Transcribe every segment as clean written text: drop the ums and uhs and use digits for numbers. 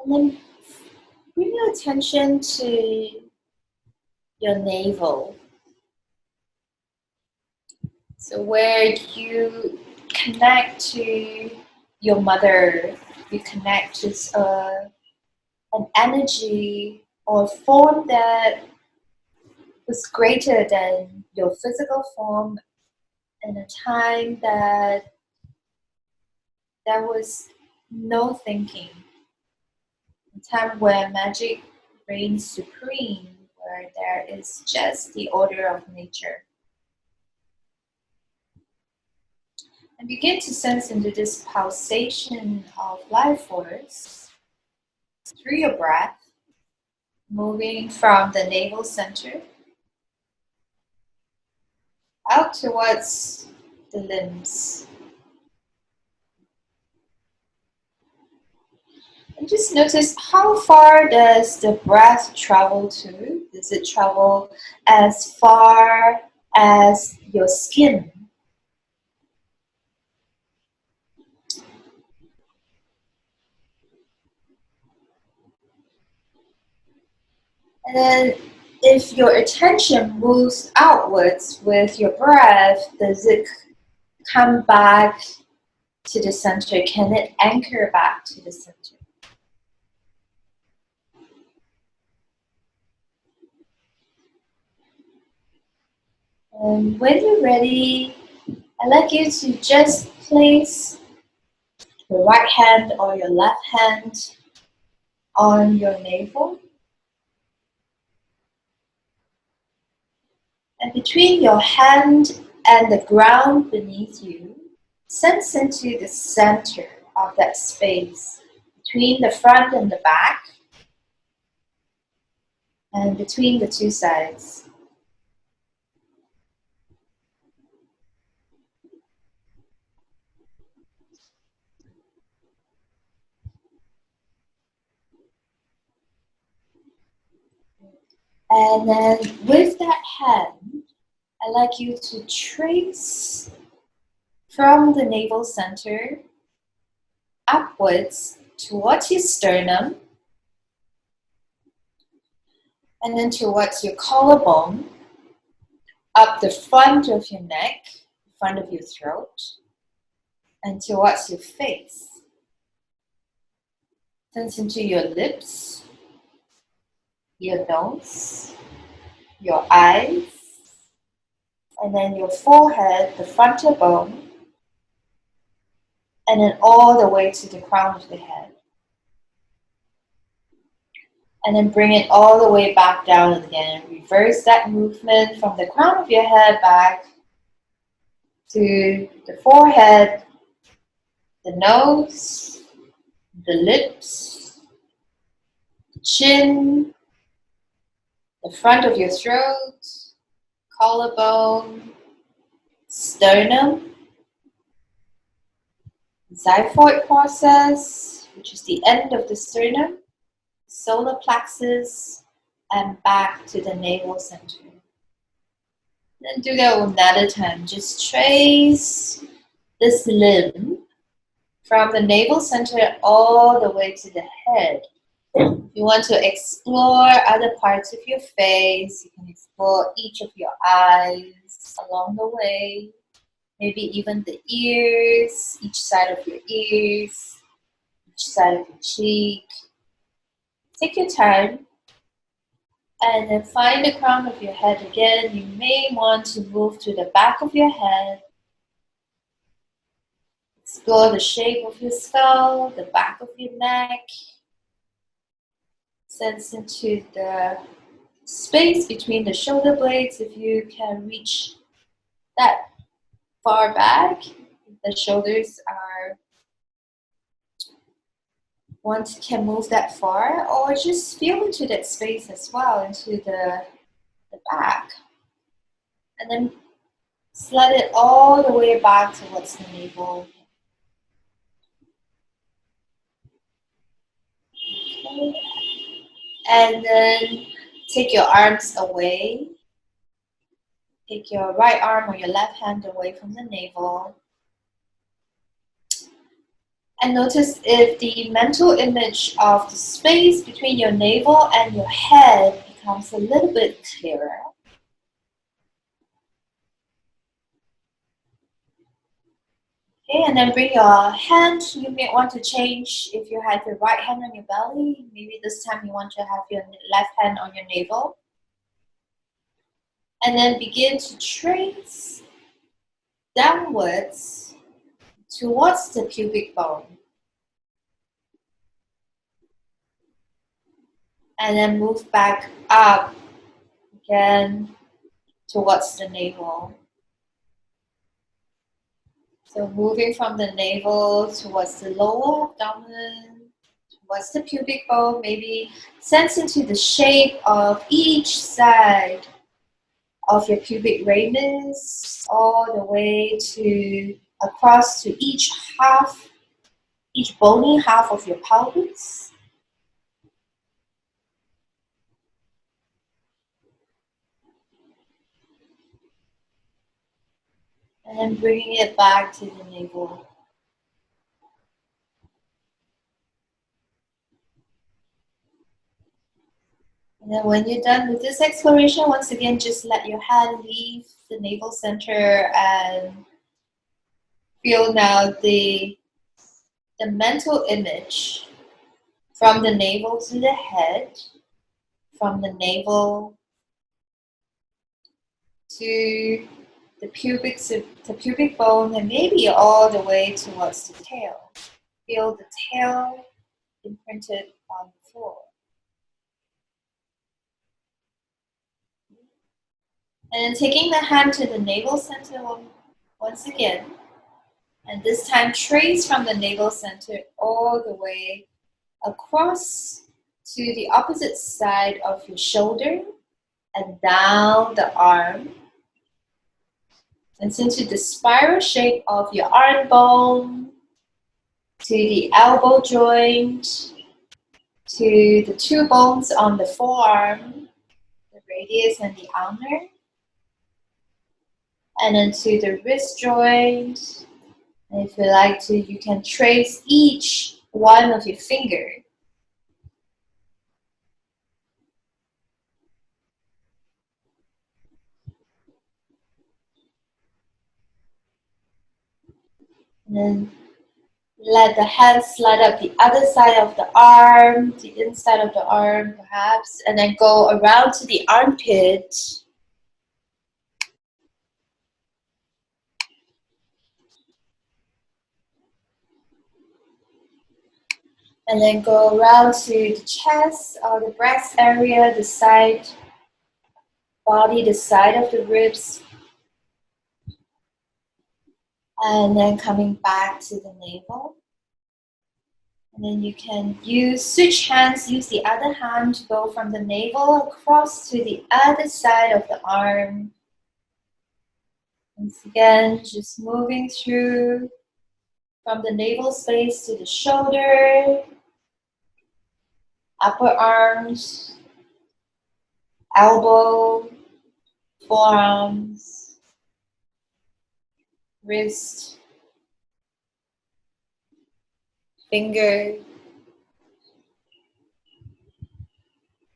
And then bring your attention to your navel. So where you connect to your mother, you connect to an energy or form that was greater than your physical form in a time that there was no thinking. A time where magic reigns supreme, where there is just the order of nature. And begin to sense into this pulsation of life force through your breath, moving from the navel center out towards the limbs. And just notice, how far does the breath travel to? Does it travel as far as your skin? And then if your attention moves outwards with your breath, does it come back to the center? Can it anchor back to the center? And when you're ready, I'd like you to just place your right hand or your left hand on your navel. And between your hand and the ground beneath you, sense into the center of that space between the front and the back, and between the two sides. And then with that hand, I'd like you to trace from the navel center upwards towards your sternum, and then towards your collarbone, up the front of your neck, front of your throat, and towards your face. Sense into your lips, your nose, your eyes, and then your forehead, the frontal bone, and then all the way to the crown of the head. And then bring it all the way back down again. Reverse that movement from the crown of your head back to the forehead, the nose, the lips, the chin, the front of your throat, collarbone, sternum, xiphoid process, which is the end of the sternum, solar plexus, and back to the navel center. Then do that another time. Just trace this limb from the navel center all the way to the head. If you want to explore other parts of your face, you can explore each of your eyes along the way. Maybe even the ears, each side of your ears, each side of your cheek. Take your time. And then find the crown of your head again. You may want to move to the back of your head. Explore the shape of your skull, the back of your neck. Sense into the space between the shoulder blades if you can reach that far back. The shoulders can move that far, or just feel into that space as well, into the back. And then slide it all the way back towards the navel. Okay. And then take your arms away. Take your right arm or your left hand away from the navel. And notice if the mental image of the space between your navel and your head becomes a little bit clearer. Okay, and then bring your hand. You may want to change if you have your right hand on your belly. Maybe this time you want to have your left hand on your navel. And then begin to trace downwards towards the pubic bone. And then move back up again towards the navel. So moving from the navel towards the lower abdomen, towards the pubic bone, maybe sense into the shape of each side of your pubic ramus, all the way to across to each half, each bony half of your pelvis. And then bringing it back to the navel. And then when you're done with this exploration, once again, just let your hand leave the navel center and feel now the mental image from the navel to the head, from the navel to the pubic bone, and maybe all the way towards the tail. Feel the tail imprinted on the floor. And then taking the hand to the navel center once again, and this time trace from the navel center all the way across to the opposite side of your shoulder and down the arm. And into the spiral shape of your arm bone, to the elbow joint, to the two bones on the forearm, the radius and the ulnar, and then to the wrist joint. And if you like to, you can trace each one of your fingers. And then let the hand slide up the other side of the arm, the inside of the arm perhaps, and then go around to the armpit. And then go around to the chest or the breast area, the side body, the side of the ribs. And then coming back to the navel. And then you can switch hands, use the other hand to go from the navel across to the other side of the arm. Once again, just moving through from the navel space to the shoulder, upper arms, elbow, forearms, wrist, finger,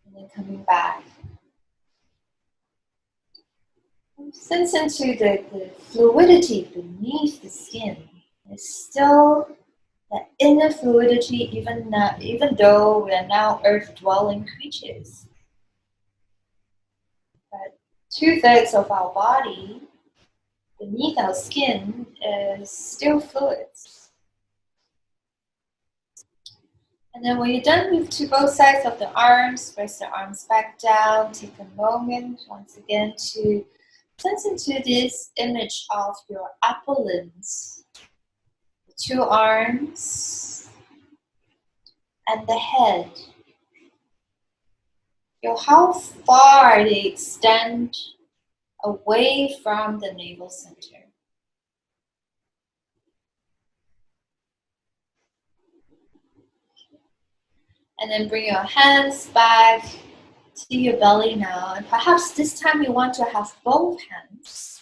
and then coming back. Sense into the fluidity beneath the skin. There's still that inner fluidity, even though we are now earth-dwelling creatures. But 2/3 of our body beneath our skin is still fluids. And then when you're done with both sides of the arms, press the arms back down. Take a moment once again to sense into this image of your upper limbs, the two arms, and the head. Feel how far they extend away from the navel center. And then bring your hands back to your belly now. And perhaps this time you want to have both hands.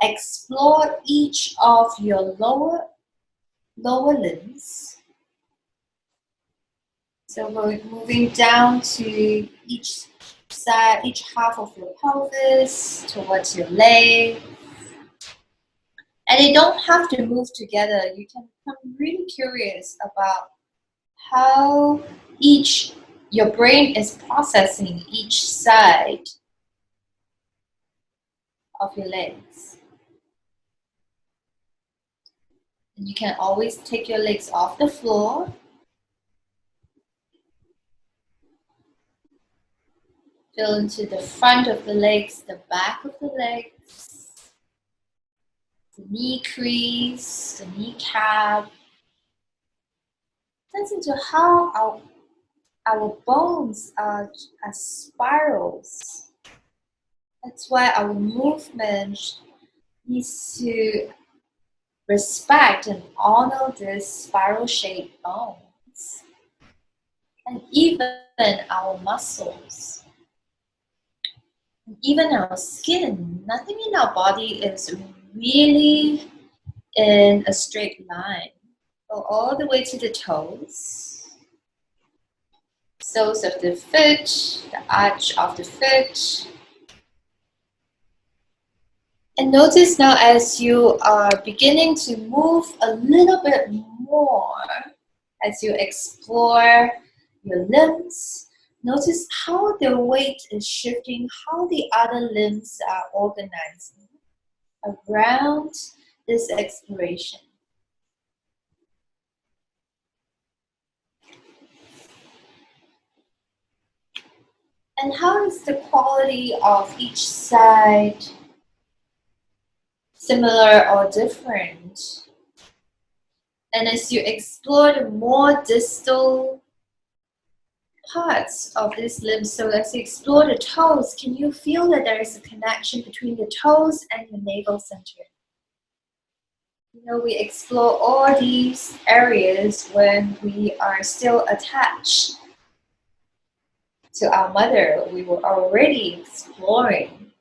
Explore each of your lower lower limbs. So we're moving down to each side, each half of your pelvis, towards your leg. And they don't have to move together. You can become really curious about how your brain is processing each side of your legs. And you can always take your legs off the floor. Feel into the front of the legs, the back of the legs, the knee crease, the kneecap. Sense into how our bones are as spirals. That's why our movement needs to respect and honor this spiral-shaped bones. And even our muscles, and even our skin, nothing in our body is really in a straight line. Go all the way to the toes, soles of the foot, the arch of the foot. And notice now as you are beginning to move a little bit more, as you explore your limbs, notice how the weight is shifting, how the other limbs are organizing around this exploration. And how is the quality of each side similar or different? And as you explore the more distal parts of this limb, so as you explore the toes, can you feel that there is a connection between the toes and your navel center? You know, we explore all these areas when we are still attached to our mother. We were already exploring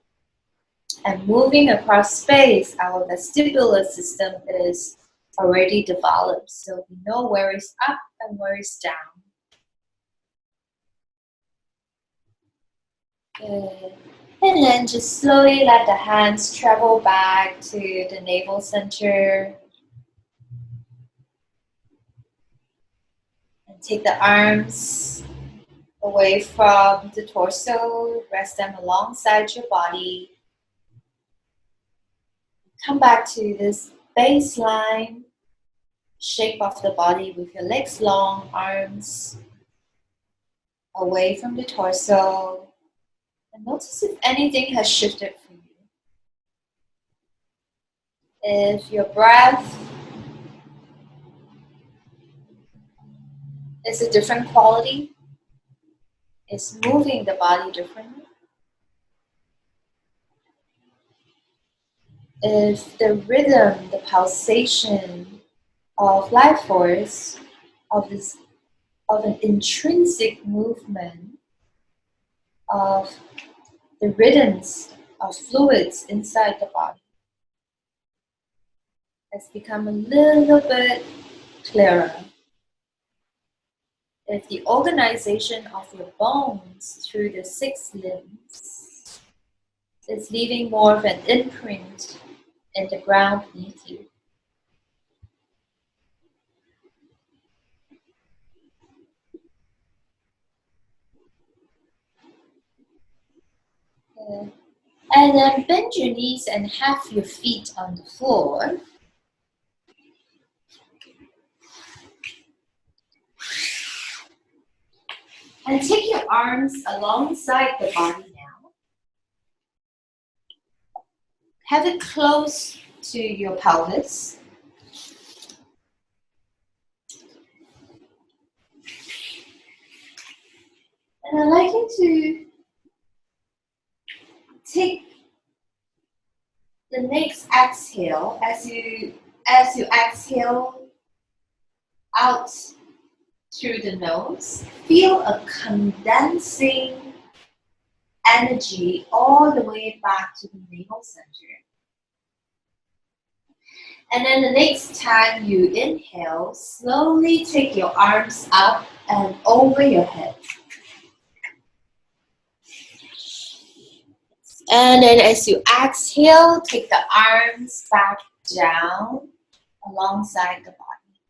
and moving across space. Our vestibular system is already developed, so we know where is up and where is down. Good. And then just slowly let the hands travel back to the navel center. And take the arms away from the torso. Rest them alongside your body. Come back to this baseline shape of the body with your legs long, arms away from the torso. And notice if anything has shifted for you. If your breath is a different quality, is moving the body differently. If the rhythm, the pulsation of life force, of an intrinsic movement, of the rhythms of fluids inside the body has become a little bit clearer. If the organization of your bones through the 6 limbs is leaving more of an imprint in the ground beneath you. And then bend your knees and have your feet on the floor. And take your arms alongside the body now. Have it close to your pelvis. And I'd like you to take the next exhale as you exhale out through the nose. Feel a condensing energy all the way back to the navel center. And then the next time you inhale, slowly take your arms up and over your head. And then as you exhale, take the arms back down alongside the body.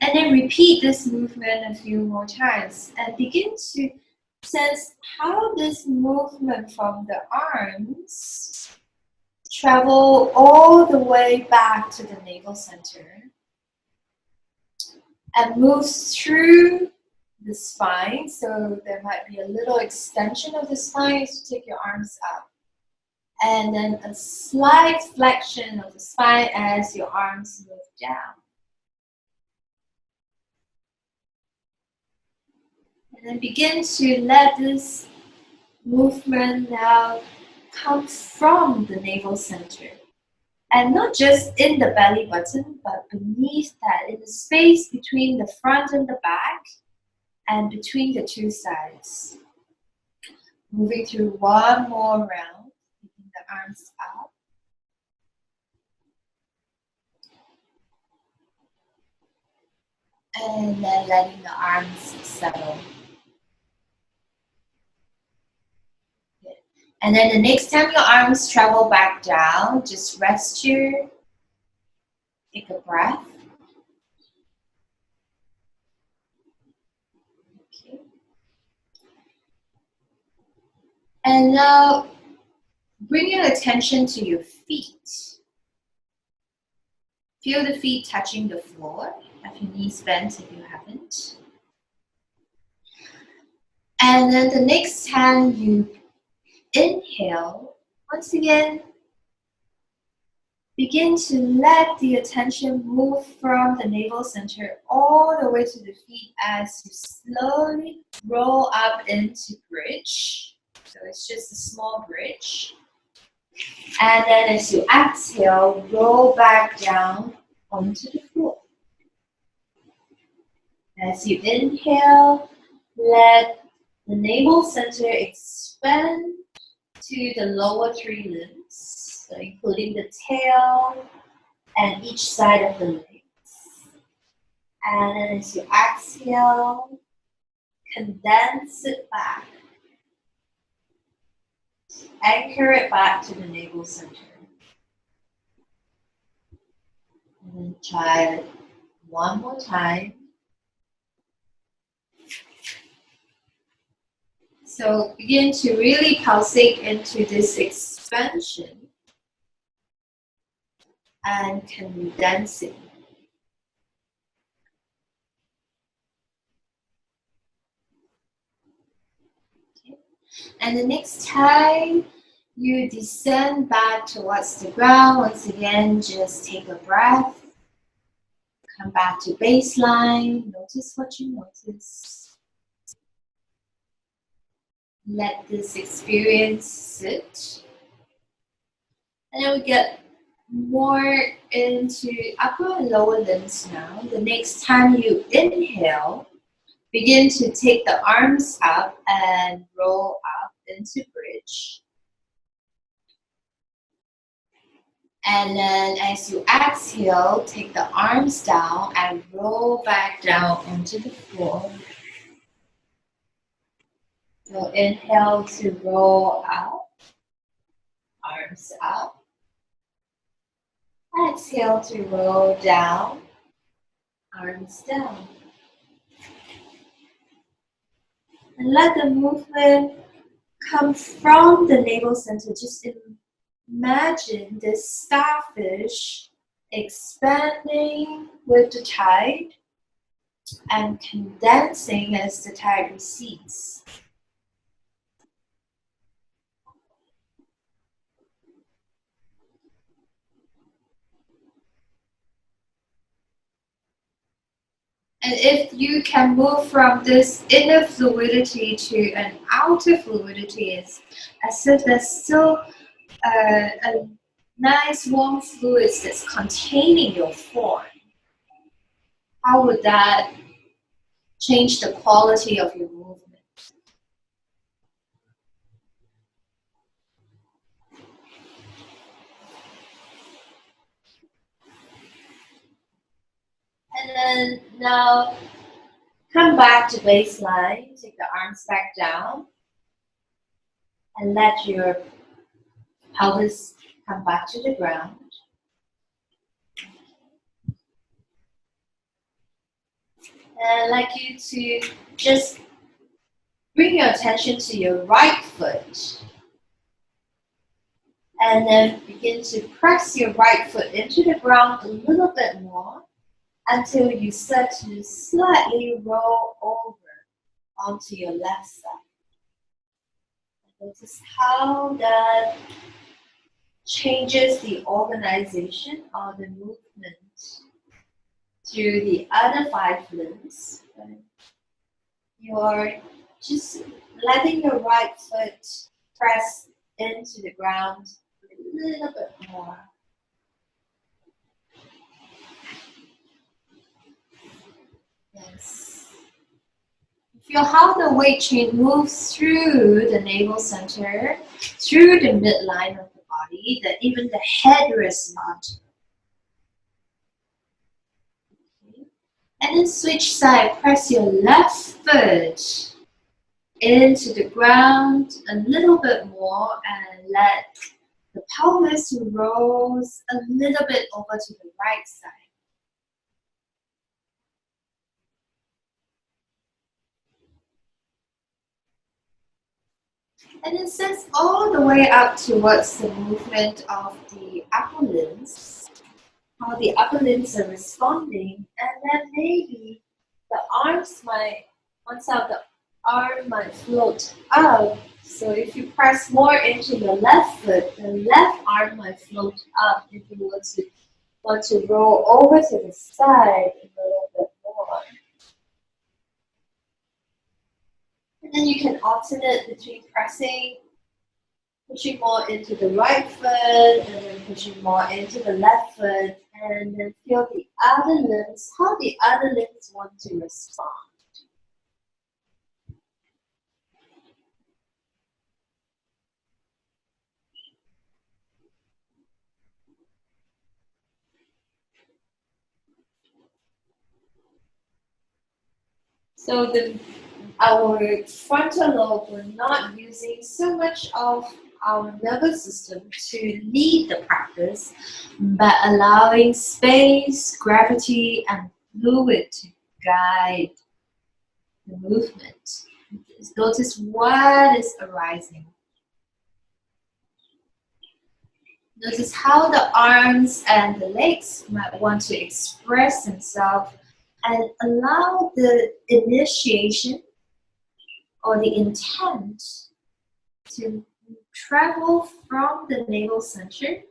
And then repeat this movement a few more times and begin to sense how this movement from the arms travel all the way back to the navel center and moves through the spine. So there might be a little extension of the spine as you take your arms up. And then a slight flexion of the spine as your arms move down. And then begin to let this movement now come from the navel center. And not just in the belly button, but beneath that, in the space between the front and the back, and between the two sides. Moving through one more round, keeping the arms up. And then letting the arms settle. Good. And then the next time your arms travel back down, just rest here. Take a breath. Okay. And now bring your attention to your feet. Feel the feet touching the floor. Have your knees bent if you haven't. And then the next time you inhale, once again, begin to let the attention move from the navel center all the way to the feet as you slowly roll up into bridge. So it's just a small bridge. And then as you exhale, roll back down onto the floor. As you inhale, let the navel center expand to the lower three limbs, so including the tail and each side of the legs. And then as you exhale, condense it back. Anchor it back to the navel center. And then try it one more time. So begin to really pulsate into this expansion and condensing. Okay. And the next time you descend back towards the ground, once again, just take a breath. Come back to baseline. Notice what you notice. Let this experience sit. And then we get more into upper and lower limbs now. The next time you inhale, begin to take the arms up and roll up into bridge. And then as you exhale, take the arms down and roll back down onto the floor. So inhale to roll up, arms up. Exhale to roll down, arms down. And let the movement come from the navel center. Just imagine this starfish expanding with the tide and condensing as the tide recedes. And if you can move from this inner fluidity to an outer fluidity, it's as if there's still a nice warm fluid that's containing your form. How would that change the quality of your movement? And now come back to baseline. Take the arms back down. And let your pelvis come back to the ground. And I'd like you to just bring your attention to your right foot. And then begin to press your right foot into the ground a little bit more until you start to slightly roll over onto your left side. Notice how that changes the organization or the movement through the other 5 limbs. You're just letting your right foot press into the ground a little bit more. Yes. Feel how the weight chain moves through the navel center, through the midline of the body, that even the head rests onto. Okay. And then switch side, press your left foot into the ground a little bit more and let the pelvis rolls a little bit over to the right side. And then sense all the way up towards the movement of the upper limbs, how the upper limbs are responding, and then maybe the arms might, one side of the arm might float up. So if you press more into your left foot, the left arm might float up if you want to roll over to the side a little bit more. And then you can alternate between pushing more into the right foot and then pushing more into the left foot, and then feel the other limbs, how the other limbs want to respond. So our frontal lobe, we're not using so much of our nervous system to lead the practice, but allowing space, gravity, and fluid to guide the movement. Notice what is arising. Notice how the arms and the legs might want to express themselves, and allow the initiation or the intent to travel from the navel center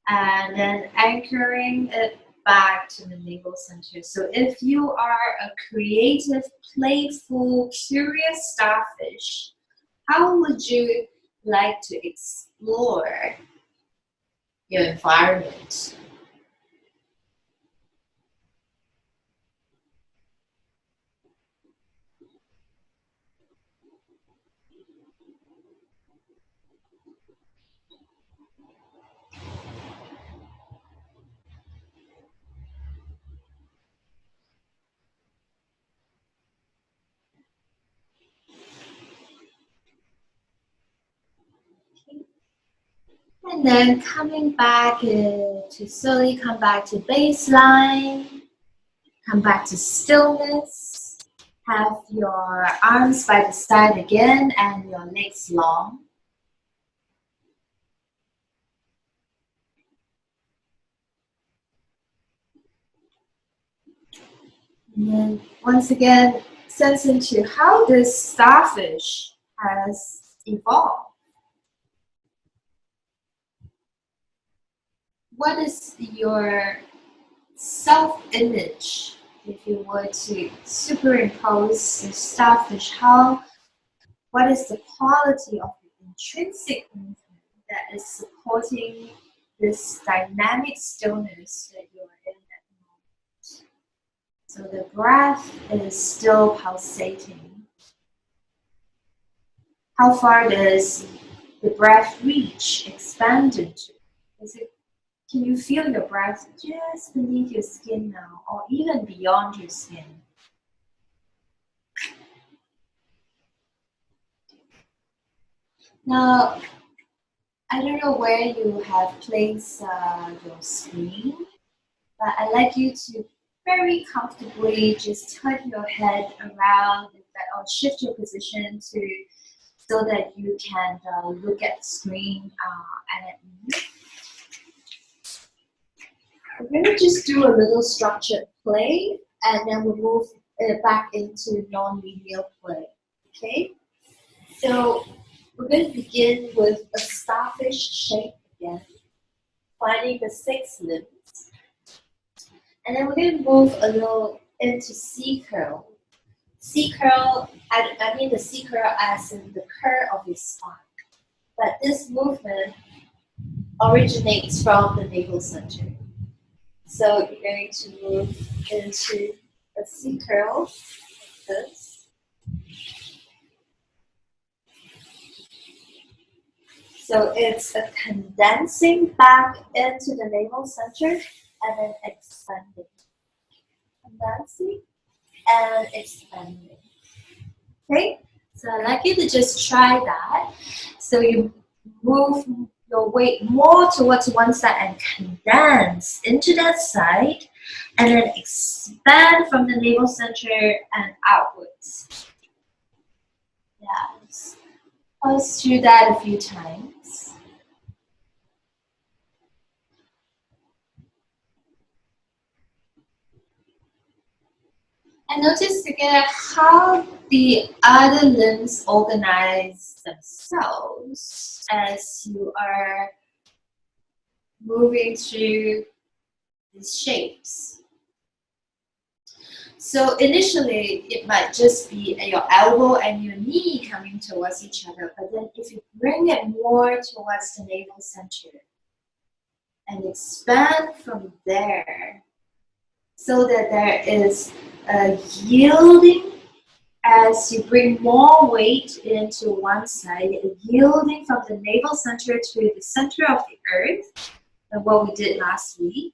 and then anchoring it back to the navel center. So if you are a creative, playful, curious starfish, how would you like to explore your environment? And then coming back to slowly come back to baseline, come back to stillness. Have your arms by the side again and your legs long. And then once again, sense into how this starfish has evolved. What is your self-image if you were to superimpose the starfish? What is the quality of the intrinsic movement that is supporting this dynamic stillness that you are in at the moment? So the breath is still pulsating. How far does the breath reach, expand into? Is it Can you feel your breath just beneath your skin now, or even beyond your skin? Now, I don't know where you have placed your screen, but I'd like you to very comfortably just turn your head around or shift your position so that you can look at the screen and at me. We're going to just do a little structured play, and then we'll move back into non-linear play. Okay? So we're going to begin with a starfish shape again, finding the 6 limbs. And then we're going to move a little into C curl. C curl, I mean the C curl as in the curve of your spine. But this movement originates from the navel center. So you're going to move into a C curl like this. So it's a condensing back into the navel center and then expanding. Condensing and expanding. Okay? So I'd like you to just try that. So you move your weight more towards one side and condense into that side, and then expand from the navel center and outwards. Yes. Let's do that a few times. And notice together how the other limbs organize themselves as you are moving through these shapes. So initially, it might just be your elbow and your knee coming towards each other, but then if you bring it more towards the navel center and expand from there, so that there is a yielding as you bring more weight into one side, yielding from the navel center to the center of the earth, and what we did last week,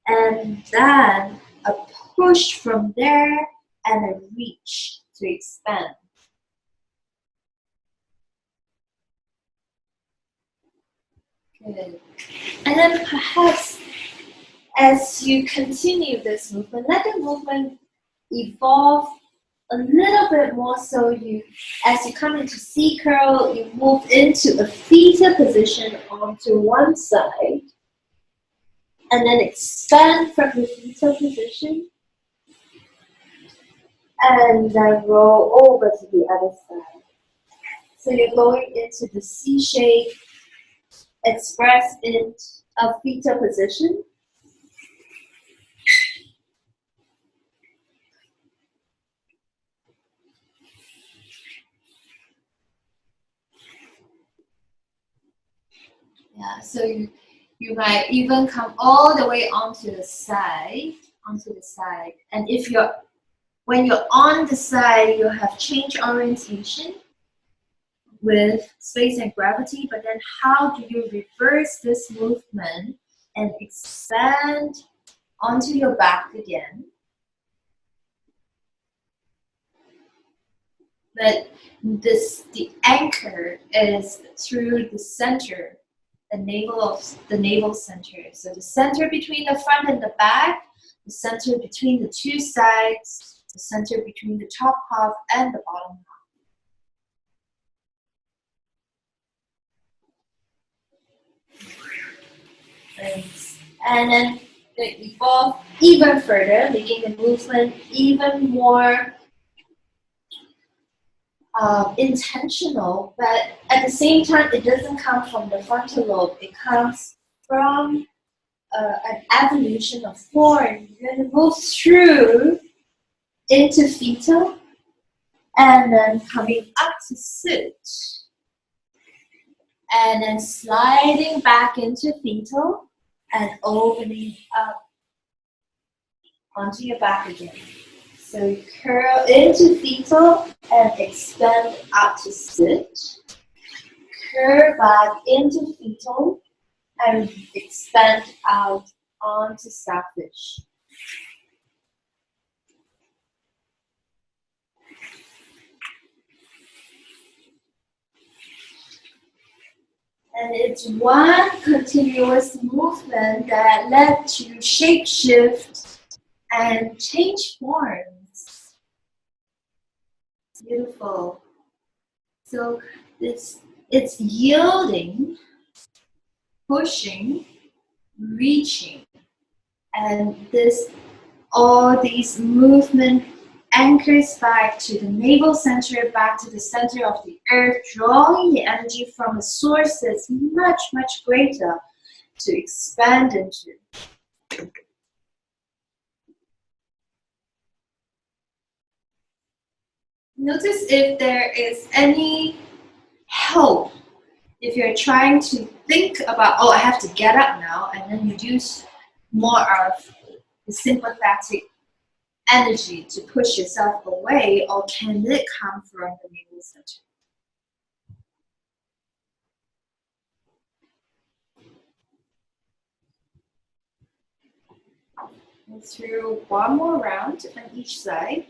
and then a push from there and a reach to expand. Good. And then perhaps as you continue this movement, let the movement evolve a little bit more, so as you come into C curl, you move into a theta position onto one side, and then expand from the theta position, and then roll over to the other side. So you're going into the C shape, expressed in a theta position. Yeah, so you might even come all the way onto the side. And when you're on the side, you have changed orientation with space and gravity, but then how do you reverse this movement and expand onto your back again? But the anchor is through the center, the navel center. So the center between the front and the back, the center between the two sides, the center between the top half and the bottom half. And then they evolve even further, making the movement even more intentional, but at the same time, it doesn't come from the frontal lobe. It comes from an evolution of form. You're going to move through into theta, and then coming up to sit, and then sliding back into theta, and opening up onto your back again. So you curl into theta and expand out to sit. Curl back into theta and expand out onto starfish. And it's one continuous movement that led to shapeshift and change forms. Beautiful. So it's yielding, pushing, reaching, and all these movement anchors back to the navel center, back to the center of the earth, drawing the energy from a source that's much, much greater to expand into. Notice if there is any help. If you're trying to think about, oh, I have to get up now, and then you use more of the sympathetic energy to push yourself away, or can it come from the navel center? Let's do one more round on each side.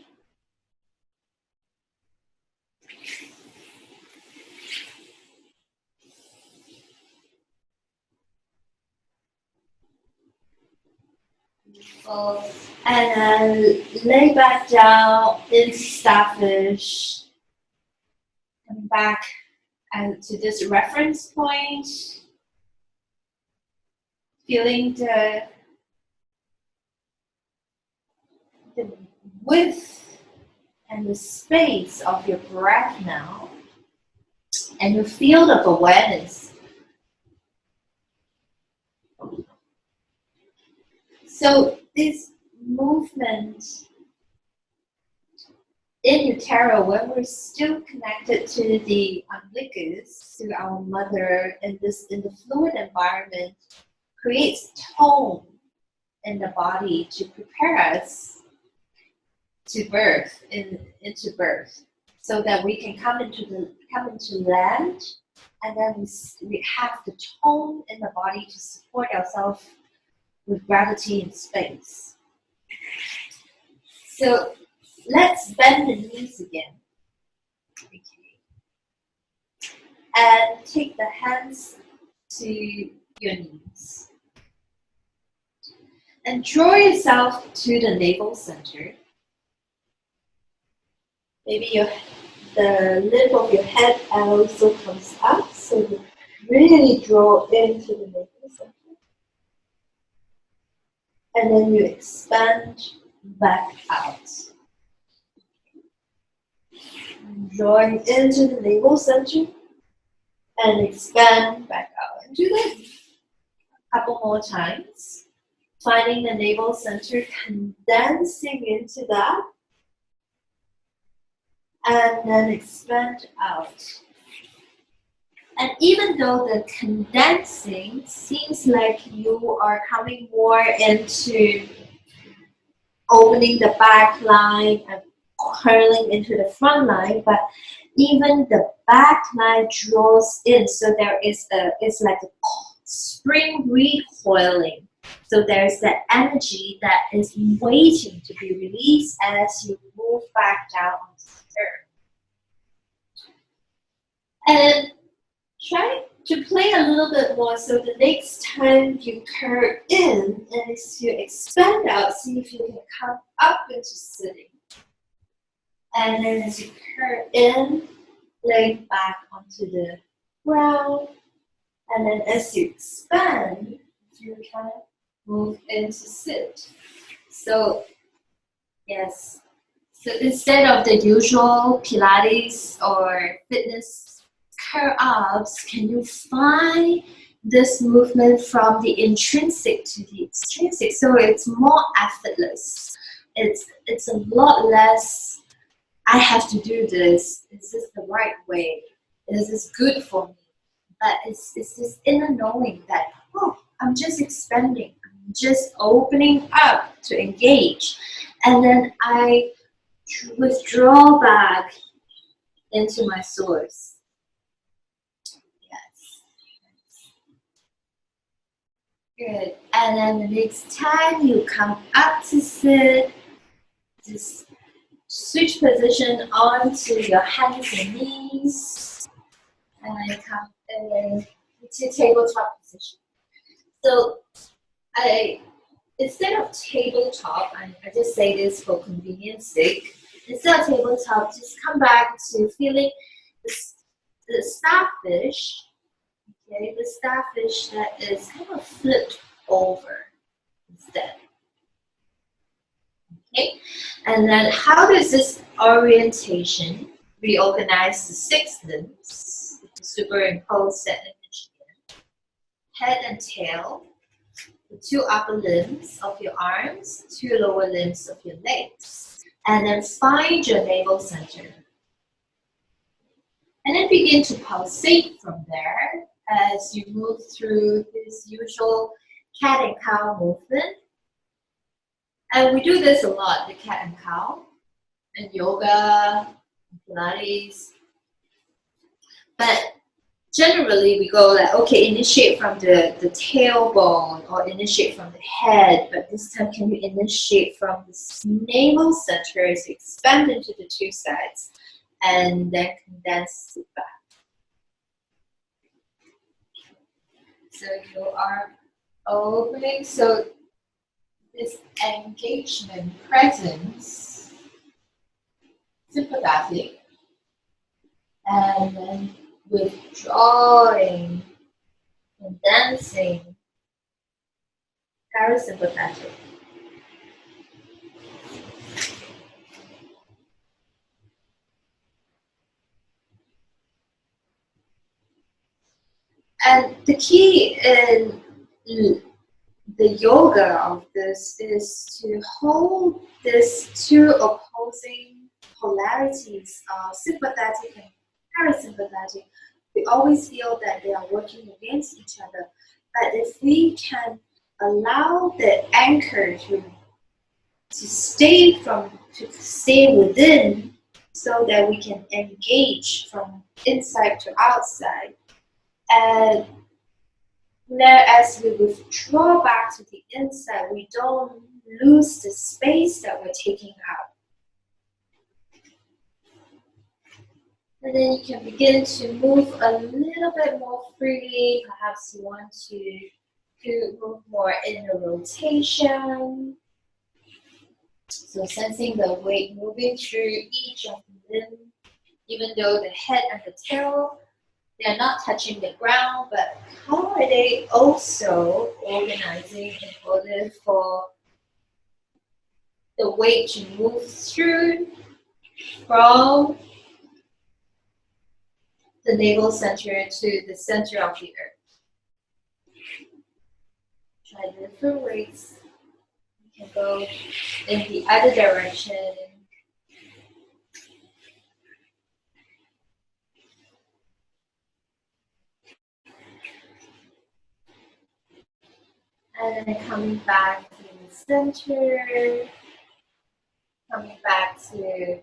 And then lay back down into starfish. Coming back to this reference point. Feeling the width and the space of your breath now. And your field of awareness. So this movement in utero, when we're still connected to the umbilicus, to our mother, in the fluid environment, creates tone in the body to prepare us to birth, into birth, so that we can come into land, and then we have the tone in the body to support ourselves with gravity and space. So let's bend the knees again. Okay. And take the hands to your knees. And draw yourself to the navel center. Maybe the lip of your head also comes up, so you really draw into the navel center. And then you expand back out. Drawing into the navel center and expand back out. And do that a couple more times. Finding the navel center, condensing into that, and then expand out. And even though the condensing seems like you are coming more into opening the back line and curling into the front line, but even the back line draws in, so it's like a spring recoiling. So there's that energy that is waiting to be released as you move back down onto the earth. And try to play a little bit more, so the next time you curve in and as you expand out, see if you can come up into sitting. And then as you curve in, lay back onto the ground. And then as you expand, you kind of move into sit. So, yes. So instead of the usual Pilates or fitness curl-ups, can you find this movement from the intrinsic to the extrinsic? So it's more effortless. It's a lot less, I have to do this. Is this the right way? Is this good for me? But it's this inner knowing that, oh, I'm just expanding. I'm just opening up to engage. And then I withdraw back into my source. Yes. Good. And then the next time you come up to sit, just switch position onto your hands and knees and come into tabletop position. So instead of tabletop, I just say this for convenience sake, instead of tabletop, just come back to feeling the starfish, okay, the starfish that is kind of flipped over instead. Okay, and then how does this orientation reorganize the 6 limbs? Superimpose that image again. Head and tail, the 2 upper limbs of your arms, 2 lower limbs of your legs, and then find your navel center. And then begin to pulsate from there as you move through this usual cat and cow movement. And we do this a lot, the cat and cow, in yoga, Pilates. But generally we go like, okay, initiate from the tailbone or initiate from the head, but this time can you initiate from the navel center as you expand into the 2 sides and then condense it back. So you are opening, so this engagement, presence, sympathetic, and then withdrawing, condensing, parasympathetic. And the key in the yoga of this is to hold these 2 opposing polarities of sympathetic and parasympathetic. We always feel that they are working against each other. But if we can allow the anchor to stay within so that we can engage from inside to outside, and as we withdraw back to the inside, we don't lose the space that we're taking out. And then you can begin to move a little bit more freely. Perhaps you want to move more in a rotation. So sensing the weight moving through each of the limbs, even though the head and the tail, they're not touching the ground, but how are they also organizing in order for the weight to move through from the navel center to the center of the earth? Try different ways. You can go in the other direction. And then coming back to the center, coming back to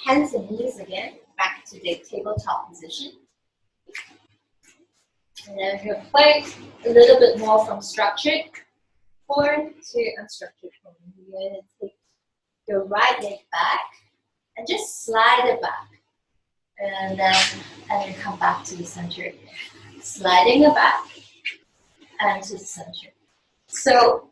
hands and knees again, back to the tabletop position. And then we're playing a little bit more from structured form to unstructured form. You're going to take your right leg back and just slide it back. And then come back to the center again. Sliding it back and to the center. So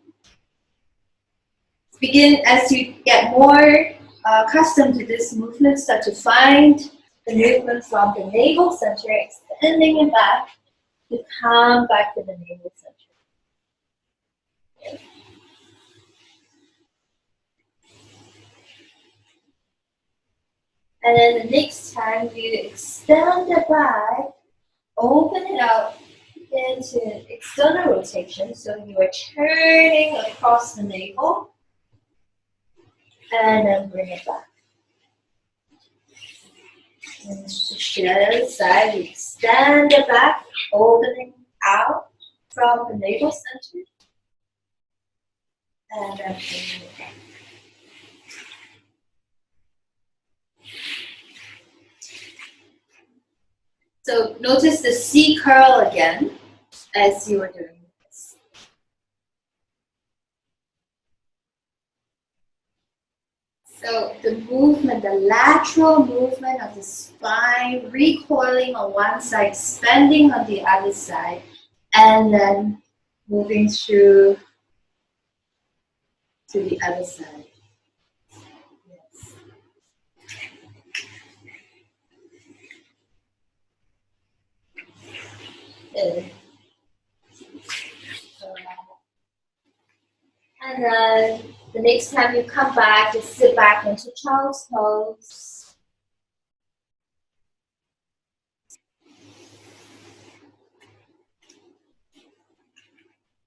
begin as you get more accustomed to this movement, start to find the movement from the navel center, extending it back to come back to the navel center. Okay. And then the next time you extend it back, open it up into external rotation. So you are turning across the navel and then bring it back. And switch to the other side, you extend it back, opening out from the navel center and then bring it back. So notice the C curl again. as you are doing this. So the movement, the lateral movement of the spine, recoiling on one side, expanding on the other side, and then moving through to the other side. Yes. And then the next time you come back, just sit back into child's pose.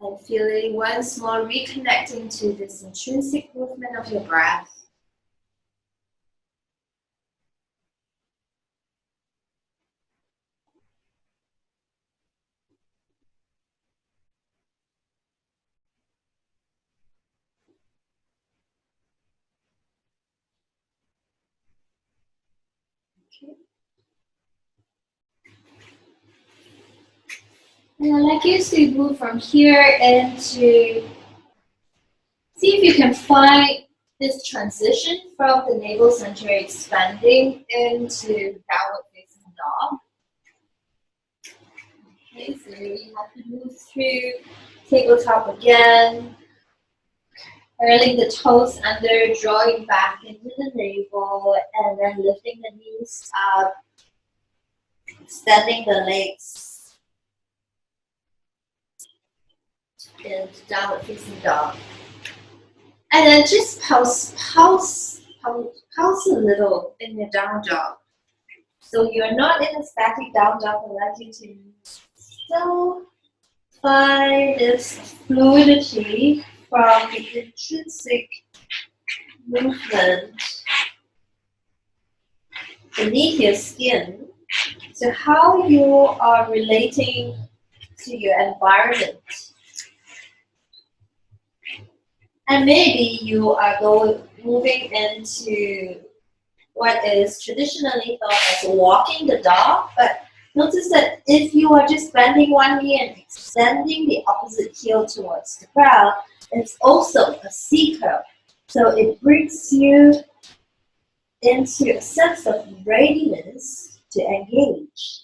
And feeling once more reconnecting to this intrinsic movement of your breath. Okay. And I'd like you to move from here into, see if you can find this transition from the navel center expanding into downward facing dog. Okay, so you have to move through tabletop again, curling the toes under, drawing back into the navel, and then lifting the knees up, extending the legs into downward facing dog. And then just pulse a little in your down dog. So you're not in a static down dog, I'd like you to still find this fluidity from the intrinsic movement beneath your skin to how you are relating to your environment. And maybe you are moving into what is traditionally thought as walking the dog, but notice that if you are just bending one knee and extending the opposite heel towards the ground, it's also a C curl. So it brings you into a sense of readiness to engage.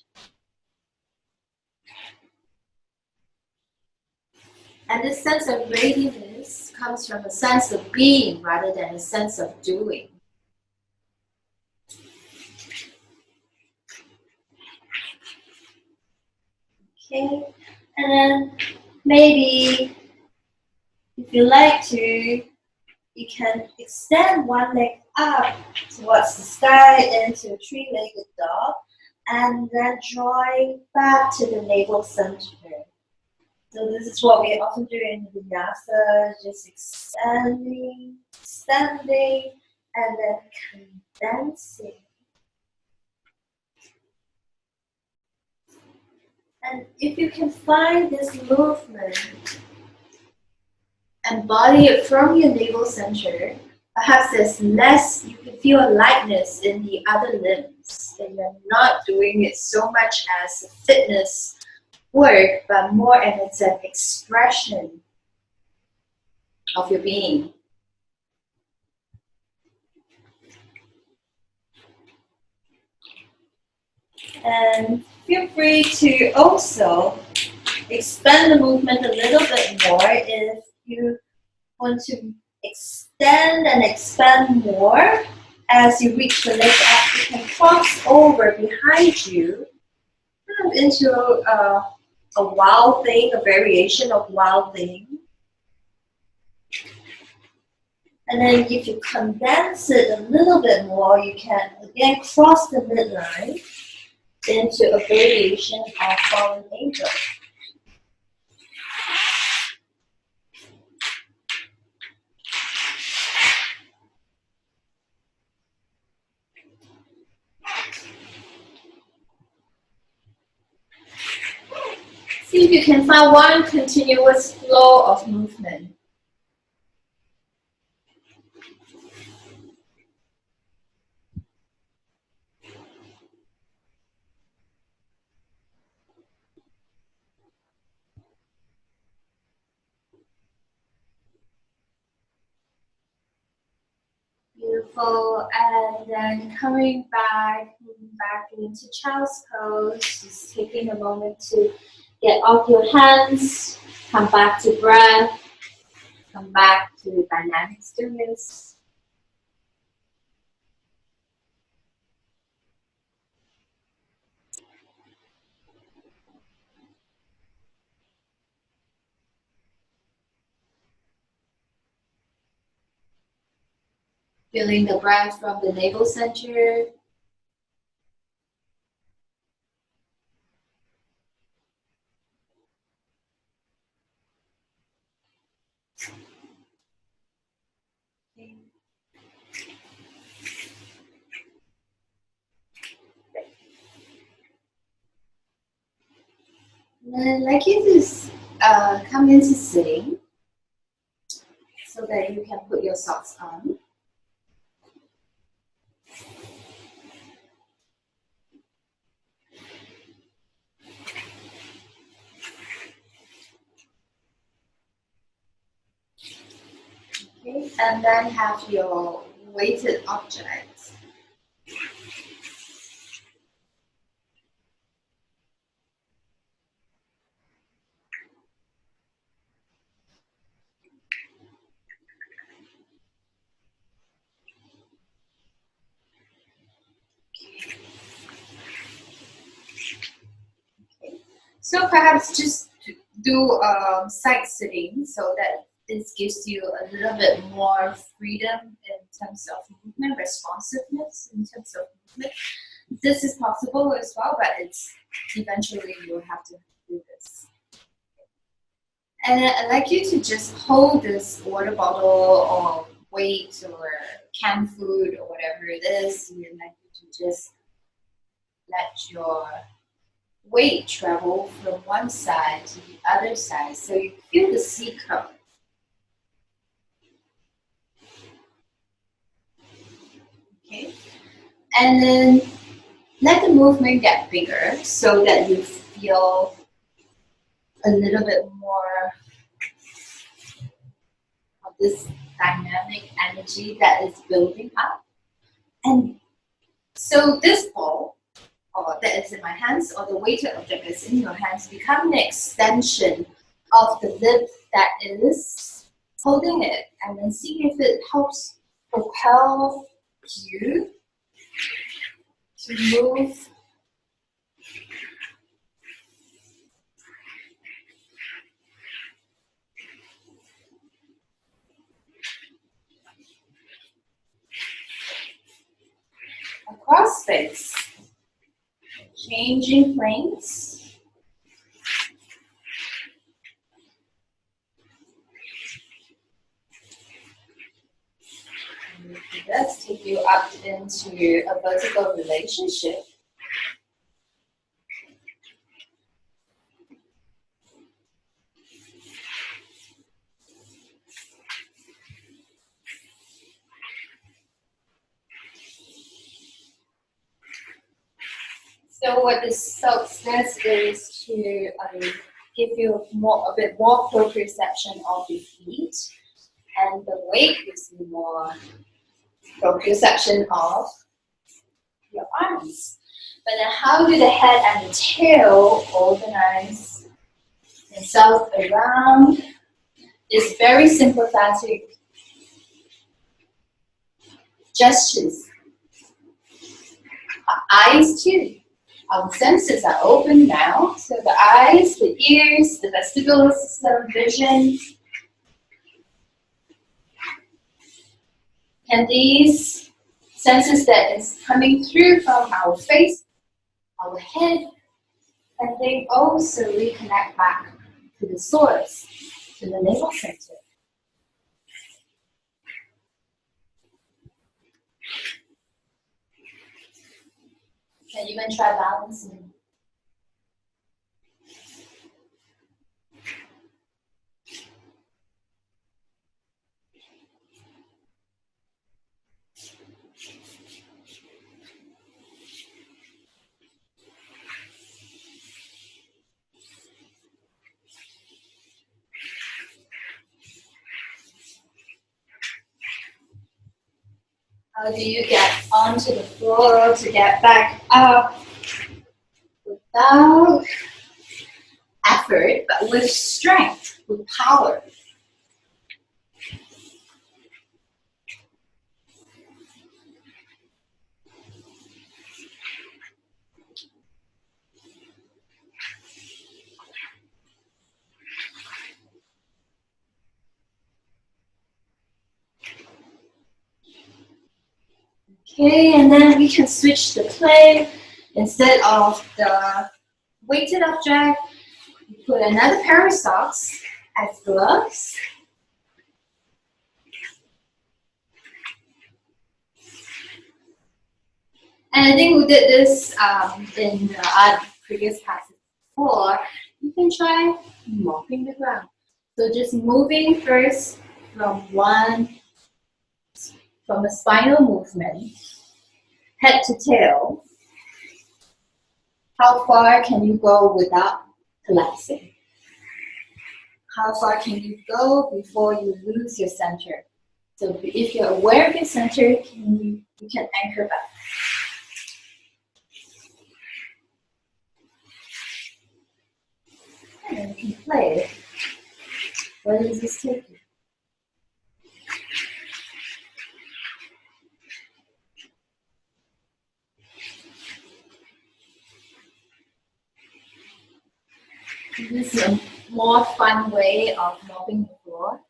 And this sense of readiness comes from a sense of being rather than a sense of doing. Okay, and then maybe if you like to, you can extend one leg up towards the sky into a three-legged dog, and then drawing back to the navel center. So this is what we often do in vinyasa, just extending, and then condensing. And if you can find this movement, embody it from your navel center, perhaps there's less, you can feel a lightness in the other limbs, and you're not doing it so much as a fitness work, but more as an expression of your being. And feel free to also expand the movement a little bit more if you want to extend and expand more. As you reach the leg up, you can cross over behind you into a wild thing, a variation of wild thing. And then if you condense it a little bit more, you can again cross the midline into a variation of fallen angel. See if you can find one continuous flow of movement. Beautiful. And then coming back into child's pose, just taking a moment to get off your hands, come back to breath, come back to dynamic stillness. Feeling the breath from the navel center. And then I'd like you to come into sitting so that you can put your socks on. Okay, and then have your weighted object. So perhaps just do side sitting so that this gives you a little bit more freedom in terms of movement, responsiveness in terms of movement. This is possible as well, but it's eventually you'll have to do this. And I'd like you to just hold this water bottle or weight or canned food or whatever it is. I'd like you to just let your weight travel from one side to the other side, so you feel the C curve. Okay, and then let the movement get bigger so that you feel a little bit more of this dynamic energy that is building up. And so this ball that is in my hands, or the weighted object that's in your hands, become an extension of the lip that is holding it, and then see if it helps propel you to move across space, changing planes. Let's take you up into a vertical relationship. So what this does is to give you a bit more proprioception of your feet, and the weight gives you more proprioception of your arms. But then how do the head and the tail organize themselves around this very sympathetic gestures? Our eyes too. Our senses are open now, so the eyes, the ears, the vestibular system, vision. And these senses that is coming through from our face, our head, and they also reconnect back to the source, to the navel center. Can you even try balancing? How do you get onto the floor to get back up without effort, but with strength, with power? Okay, and then we can switch the play. Instead of the weighted object, we put another pair of socks as gloves. And I think we did this in the previous classes before. You can try mopping the ground. So just moving first from a spinal movement, head to tail. How far can you go without collapsing? How far can you go before you lose your center? So if you're aware of your center, you can anchor back. And then you can play. Where does this take you? This is a more fun way of mopping the floor.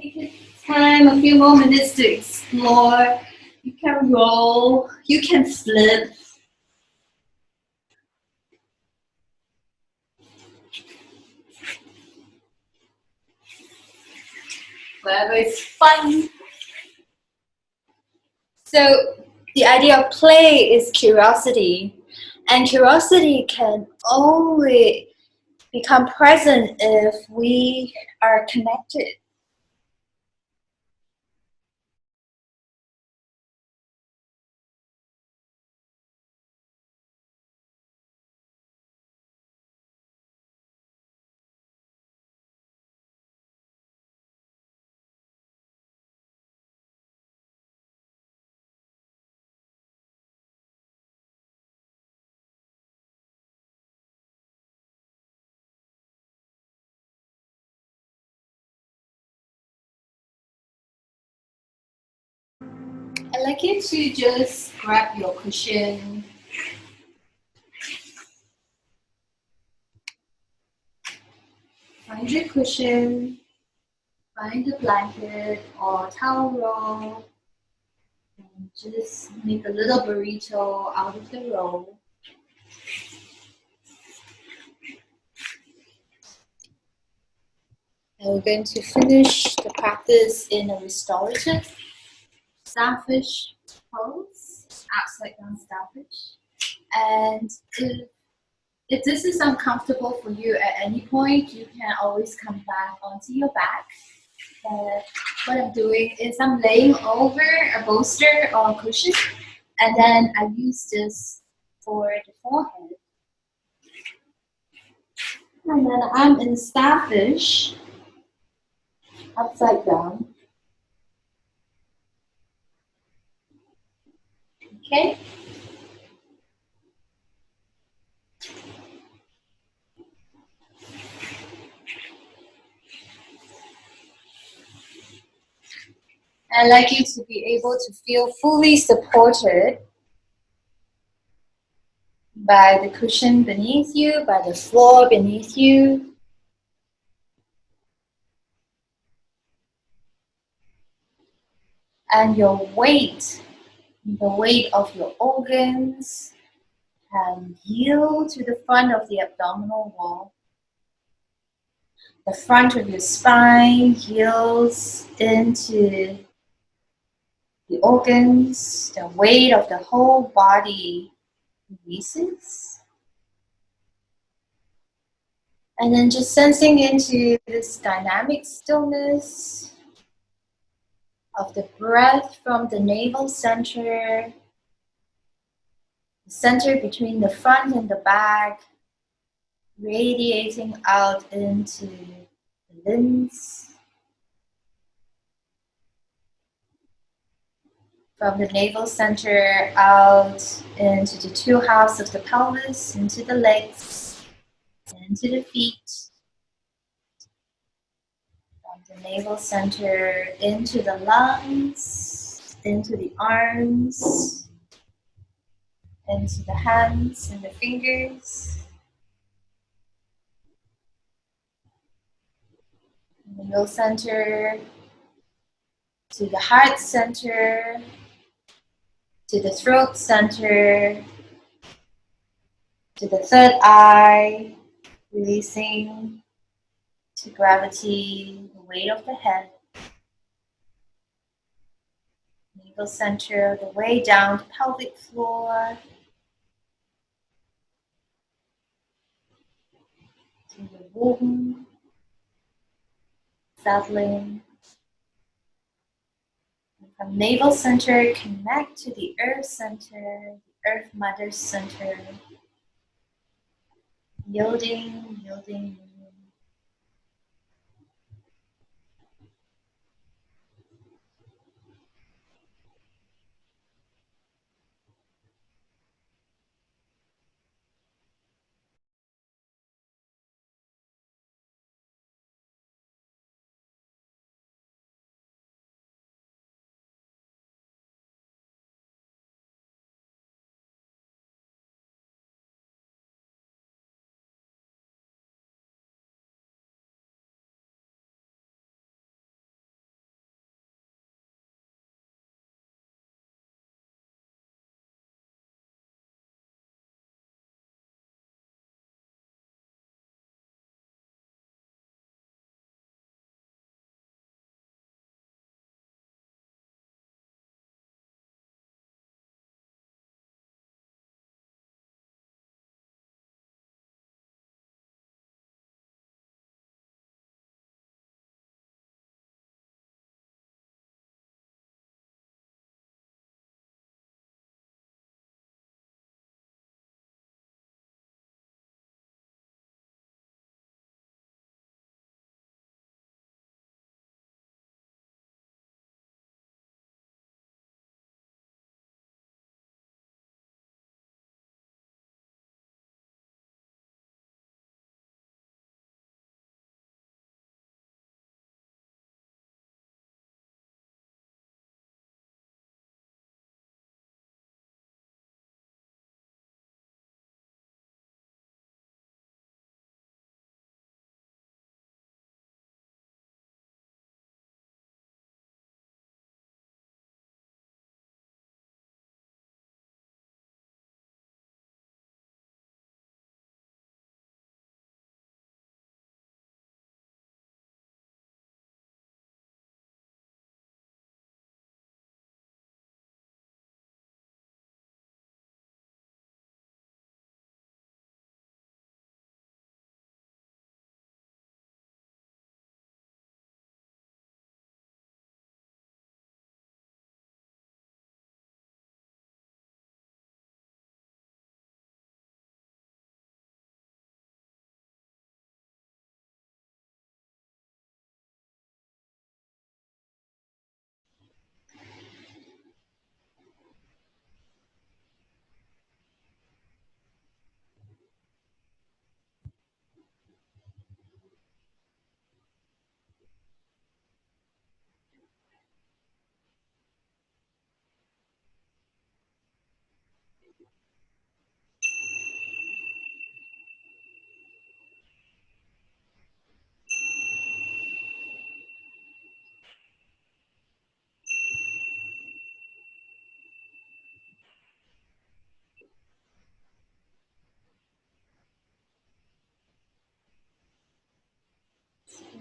Take time, a few more minutes to explore. You can roll, you can flip. Whatever is fun. So the idea of play is curiosity. And curiosity can only become present if we are connected. I'd like you to just grab your cushion. Find your cushion, find a blanket or towel roll, and just make a little burrito out of the roll. And we're going to finish the practice in a restorative starfish pose, upside down starfish. And if this is uncomfortable for you at any point, you can always come back onto your back. What I'm doing is I'm laying over a bolster or a cushion, and then I use this for the forehead. And then I'm in starfish, upside down. Okay? I'd like you to be able to feel fully supported by the cushion beneath you, by the floor beneath you. And your weight, the weight of your organs, can yield to the front of the abdominal wall. The front of your spine yields into the organs. The weight of the whole body releases. And then just sensing into this dynamic stillness. of the breath from the navel center, the center between the front and the back, radiating out into the limbs. From the navel center out into the two halves of the pelvis, into the legs, into the feet. From the navel center into the lungs, into the arms, into the hands and the fingers. Navel center to the heart center, to the throat center, to the third eye, releasing to gravity, the weight of the head. Navel center, the way down to pelvic floor, to the womb, settling. And from navel center, connect to the earth center, the earth mother center. Yielding, yielding, yielding.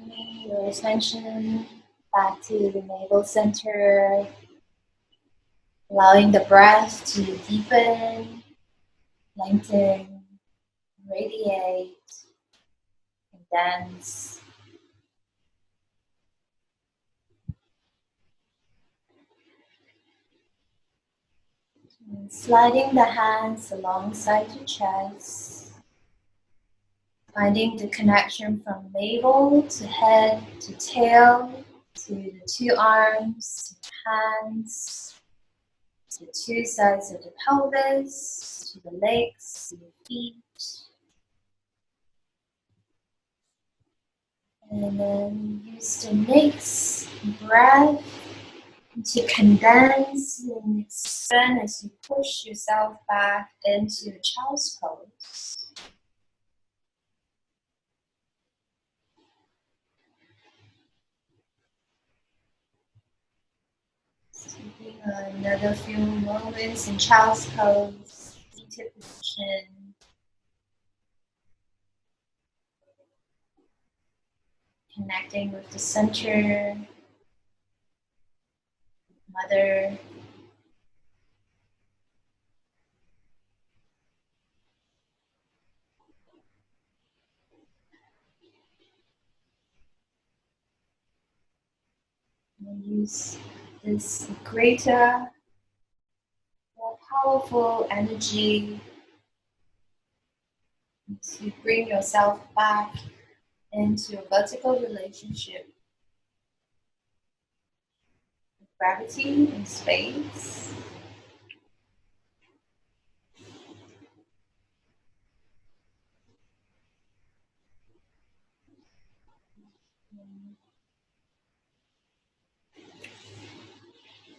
Bringing your attention back to the navel center, allowing the breath to deepen, lengthen, radiate, and dance. And sliding the hands alongside your chest, finding the connection from navel to head to tail, to the two arms, to the hands, to the two sides of the pelvis, to the legs, to the feet. And then use the next breath to condense and expand as you push yourself back into the child's pose. Taking another few moments in child's pose, seated position. Connecting with the center, mother. And use this greater, more powerful energy to bring yourself back into a vertical relationship with gravity and space.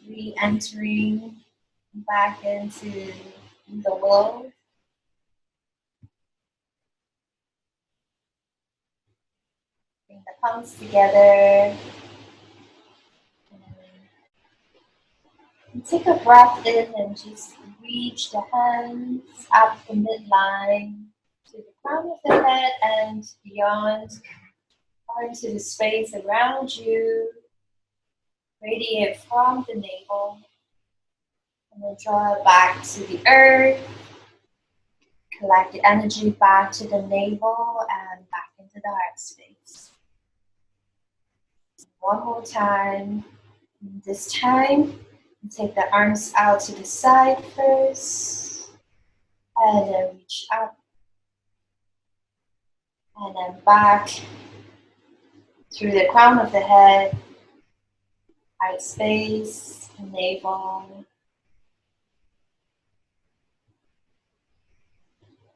Re-entering back into the world. Bring the palms together. And take a breath in and just reach the hands up the midline to the crown of the head and beyond, or into the space around you. Radiate from the navel. And then draw it back to the earth. Collect the energy back to the navel and back into the heart space. One more time. This time, take the arms out to the side first. And then reach up. And then back through the crown of the head, heart space, navel.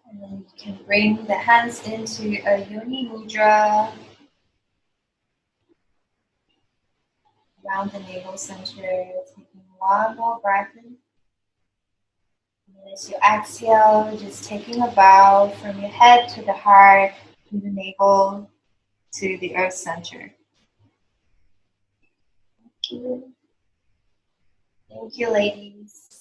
And then you can bring the hands into a yoni mudra around the navel center, taking one more breath in. And as you exhale, just taking a bow from your head to the heart, to the navel, to the earth center. Thank you. Thank you, ladies.